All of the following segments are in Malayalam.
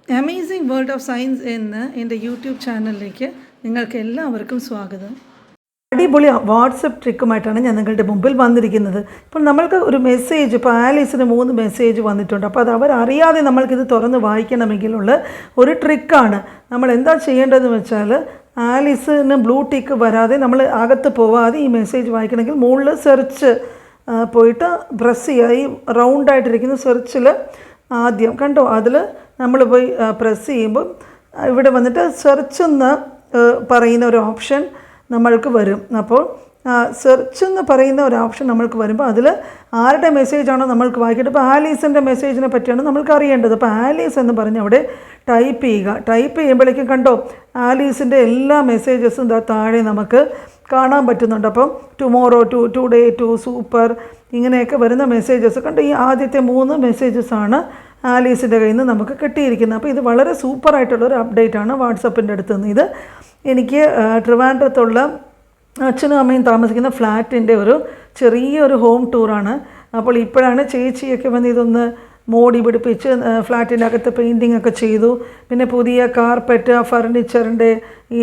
അമേസിംഗ് വേൾഡ് ഓഫ് സയൻസ് എന്ന എൻ്റെ യൂട്യൂബ് ചാനലിലേക്ക് നിങ്ങൾക്ക് എല്ലാവർക്കും സ്വാഗതം. അടിപൊളി വാട്സപ്പ് ട്രിക്കുമായിട്ടാണ് ഞാൻ നിങ്ങളുടെ മുമ്പിൽ വന്നിരിക്കുന്നത്. ഇപ്പോൾ നമ്മൾക്ക് ഒരു മെസ്സേജ്, ഇപ്പോൾ ആലീസിന് 3 മെസ്സേജ് വന്നിട്ടുണ്ട്. അപ്പോൾ അത് അവരറിയാതെ നമ്മൾക്കിത് തുറന്ന് വായിക്കണമെങ്കിലുള്ള ഒരു ട്രിക്കാണ്. നമ്മൾ എന്താ ചെയ്യേണ്ടതെന്ന് വെച്ചാൽ, ആലീസിന് ബ്ലൂ ടിക്ക് വരാതെ നമ്മൾ അകത്ത് പോവാതെ ഈ മെസ്സേജ് വായിക്കണമെങ്കിൽ മുകളിൽ സെർച്ച് പോയിട്ട് പ്രസ് ചെയ്യുക. ഈ റൗണ്ടായിട്ടിരിക്കുന്ന സെർച്ചിൽ ആദ്യം കണ്ടോ, അതിൽ നമ്മൾ പോയി പ്രസ് ചെയ്യുമ്പോൾ ഇവിടെ വന്നിട്ട് സെർച്ച് എന്ന് പറയുന്ന ഒരു ഓപ്ഷൻ നമ്മൾക്ക് വരും. അപ്പോൾ സെർച്ച് എന്ന് പറയുന്ന ഒരു ഓപ്ഷൻ നമ്മൾക്ക് വരുമ്പോൾ അതിൽ ആരുടെ മെസ്സേജാണോ നമ്മൾക്ക് വായിക്കേണ്ടത്. ഇപ്പോൾ ആലീസിൻ്റെ മെസ്സേജിനെ പറ്റിയാണ് നമ്മൾക്ക് അറിയേണ്ടത്. അപ്പോൾ ആലീസ് എന്ന് പറഞ്ഞ് അവിടെ ടൈപ്പ് ചെയ്യുക. ടൈപ്പ് ചെയ്യുമ്പോഴേക്കും കണ്ടോ, ആലീസിൻ്റെ എല്ലാ മെസ്സേജസും താഴെ നമുക്ക് കാണാൻ പറ്റുന്നുണ്ട്. അപ്പം ടുമോറോ, ടുഡേ, സൂപ്പർ, ഇങ്ങനെയൊക്കെ വരുന്ന മെസ്സേജസ് കണ്ടോ. ഈ ആദ്യത്തെ 3 മെസ്സേജസാണ് ആലീസിൻ്റെ കയ്യിൽ നിന്ന് നമുക്ക് കിട്ടിയിരിക്കുന്നത്. അപ്പോൾ ഇത് വളരെ സൂപ്പറായിട്ടുള്ളൊരു അപ്ഡേറ്റാണ് വാട്സപ്പിൻ്റെ അടുത്ത് നിന്ന്. ഇത് എനിക്ക് ട്രിവാൻഡ്രത്തുള്ള അച്ഛനും അമ്മയും താമസിക്കുന്ന ഫ്ലാറ്റിൻ്റെ ഒരു ചെറിയൊരു ഹോം ടൂറാണ്. അപ്പോൾ ഇപ്പോഴാണ് ചേച്ചിയൊക്കെ വന്ന് ഇതൊന്ന് മോടി പിടിപ്പിച്ച് ഫ്ലാറ്റിൻ്റെ അകത്ത് പെയിൻറ്റിങ് ഒക്കെ ചെയ്തു. പിന്നെ പുതിയ കാർപ്പറ്റ്, ഫർണിച്ചറിൻ്റെ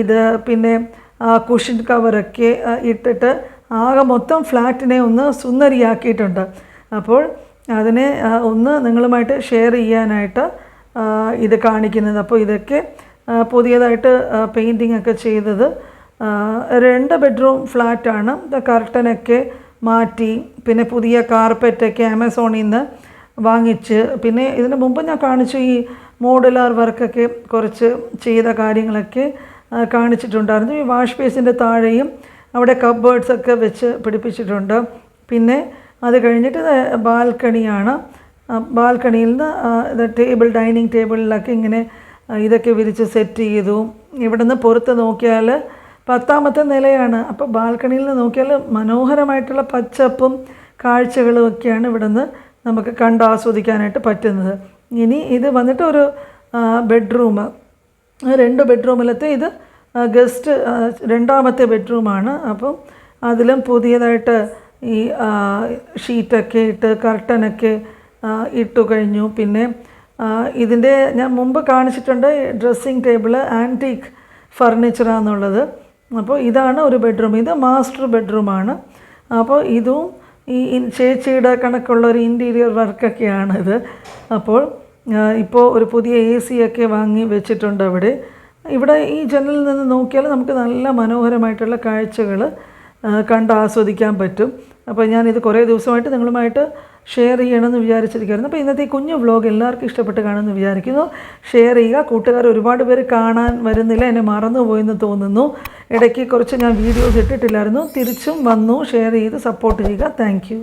ഇത്, പിന്നെ കുഷൻ കവറൊക്കെ ഇട്ടിട്ട് ആകെ മൊത്തം ഫ്ലാറ്റിനെ ഒന്ന് സുന്ദരിയാക്കിയിട്ടുണ്ട്. അപ്പോൾ അതിനെ ഒന്ന് നിങ്ങളുമായിട്ട് ഷെയർ ചെയ്യാനായിട്ട് ഇത് കാണിക്കുന്നത്. അപ്പോൾ ഇതൊക്കെ പുതിയതായിട്ട് പെയിൻറ്റിങ് ഒക്കെ ചെയ്തത് 2 ബെഡ്റൂം ഫ്ലാറ്റാണ്. കർട്ടനൊക്കെ മാറ്റി, പിന്നെ പുതിയ കാർപ്പറ്റൊക്കെ ആമസോണിൽ നിന്ന് വാങ്ങിച്ച്, പിന്നെ ഇതിന് മുമ്പ് ഞാൻ കാണിച്ചു ഈ മോഡുലാർ വർക്കൊക്കെ കുറച്ച് ചെയ്ത കാര്യങ്ങളൊക്കെ കാണിച്ചിട്ടുണ്ടായിരുന്നു. ഈ വാഷ് ബേസിൻ്റെ താഴെയും അവിടെ കബ്ബേർഡ്സൊക്കെ വെച്ച് പിടിപ്പിച്ചിട്ടുണ്ട്. പിന്നെ അത് കഴിഞ്ഞിട്ട് ബാൽക്കണിയാണ്. ബാൽക്കണിയിൽ നിന്ന് ഡൈനിങ് ടേബിളിലൊക്കെ ഇങ്ങനെ ഇതൊക്കെ വിരിച്ച് സെറ്റ് ചെയ്തു. ഇവിടെ നിന്ന് പുറത്ത് നോക്കിയാൽ 10ാമത്തെ നിലയാണ്. അപ്പോൾ ബാൽക്കണിയിൽ നിന്ന് നോക്കിയാൽ മനോഹരമായിട്ടുള്ള പച്ചപ്പും കാഴ്ചകളും ഒക്കെയാണ് ഇവിടെ നിന്ന് നമുക്ക് ആസ്വദിക്കാനായിട്ട് പറ്റുന്നത്. ഇനി ഇത് വന്നിട്ട് ഒരു ബെഡ്റൂം, 2 ബെഡ്റൂമിലത്തെ ഇത് ഗസ്റ്റ് 2ാമത്തെ ബെഡ്റൂമാണ്. അപ്പം അതിലും പുതിയതായിട്ട് ഈ ഷീറ്റൊക്കെ ഇട്ട് കർട്ടനൊക്കെ ഇട്ടു കഴിഞ്ഞു. പിന്നെ ഇതിൻ്റെ ഞാൻ മുമ്പ് കാണിച്ചിട്ടുണ്ട് ഡ്രസ്സിങ് ടേബിൾ ആൻറ്റീക്ക് ഫർണിച്ചറാണെന്നുള്ളത്. അപ്പോൾ ഇതാണ് ഒരു ബെഡ്റൂം. ഇത് മാസ്റ്റർ ബെഡ്റൂമാണ്. അപ്പോൾ ഇതും ഈ ചേച്ചിയുടെ കണക്കുള്ള ഒരു ഇൻറ്റീരിയർ വർക്കൊക്കെയാണ് ഇത്. അപ്പോൾ ഇപ്പോൾ ഒരു പുതിയ AC ഒക്കെ വാങ്ങി വെച്ചിട്ടുണ്ട് അവിടെ. ഇവിടെ ഈ ജനലിൽ നിന്ന് നോക്കിയാൽ നമുക്ക് നല്ല മനോഹരമായിട്ടുള്ള കാഴ്ചകൾ ആസ്വദിക്കാൻ പറ്റും. അപ്പോൾ ഞാനിത് കുറേ ദിവസമായിട്ട് നിങ്ങളുമായിട്ട് ഷെയർ ചെയ്യണമെന്ന് വിചാരിച്ചിരിക്കുകയായിരുന്നു. അപ്പോൾ ഇന്നത്തെ ഈ കുഞ്ഞു വ്ലോഗ് എല്ലാവർക്കും ഇഷ്ടപ്പെട്ട് കാണുമെന്ന് വിചാരിക്കുന്നു. ഷെയർ ചെയ്യുക. കൂട്ടുകാർ ഒരുപാട് പേര് കാണാൻ വരുന്നില്ല, എന്നെ മറന്നുപോയെന്ന് തോന്നുന്നു. ഇടയ്ക്ക് കുറച്ച് ഞാൻ വീഡിയോസ് ഇട്ടിട്ടില്ലായിരുന്നു, തിരിച്ചും വന്നു. ഷെയർ ചെയ്ത് സപ്പോർട്ട് ചെയ്യുക. Thank you.